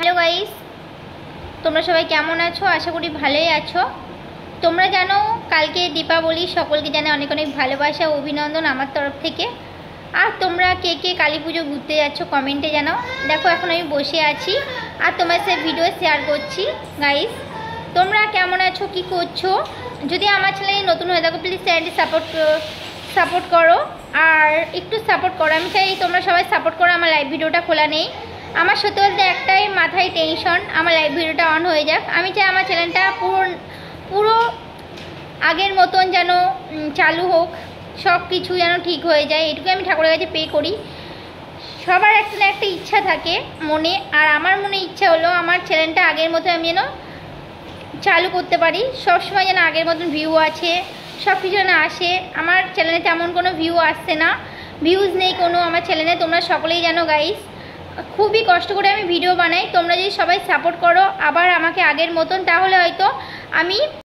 Hello guys, তোমরা সবাই কেমন আছো? আশা করি ভালোই আছো। তোমরা জানো কালকে দীপাবলি, সকলকে জানে অনেক অনেক ভালোবাসা ও অভিনন্দন আমার তরফ থেকে। আর তোমরা কে কে কালী পুজো ঘুরতে যাচ্ছ কমেন্টে জানাও। দেখো এখন আমি বসে আছি আর তোমার সাথে ভিডিও শেয়ার করছি। গাইস তোমরা কেমন আছো, কি করছো? যদি আমার চ্যানেলে নতুন হয়ে থাকো প্লিজ চ্যানেলটি সাপোর্ট করো আর একটু সাপোর্ট করো। আমি চাই তোমরা সবাই সাপোর্ট করো। আমার লাইভ ভিডিওটা খোলা নেই, আমার সত্যি বলতে একটাই মাথায় টেনশন, আমার লাইভ ভিডিওটা অন হয়ে যাক। আমি চাই আমার চ্যানেলটা পুরো আগের মতন যেন চালু হোক, সব কিছু যেন ঠিক হয়ে যায়, এটুকু আমি ঠাকুরের কাছে পে করি। সবার একটা না একটা ইচ্ছা থাকে মনে, আর আমার মনে ইচ্ছা হলো আমার চ্যানেলটা আগের মতো আমি যেন চালু করতে পারি, সবসময় যেন আগের মতন ভিউ আছে, সব কিছু যেন আসে। আমার চ্যানেলে তেমন কোনো ভিউ আসছে না, ভিউজ নেই কোনো আমার চ্যানেলে, তোমরা সকলেই জানো গাইস। খুবই কষ্ট করে আমি ভিডিও বানাই, তোমরা যদি সবাই সাপোর্ট করো আবার আমাকে আগের মতন, তাহলে হয়তো আমি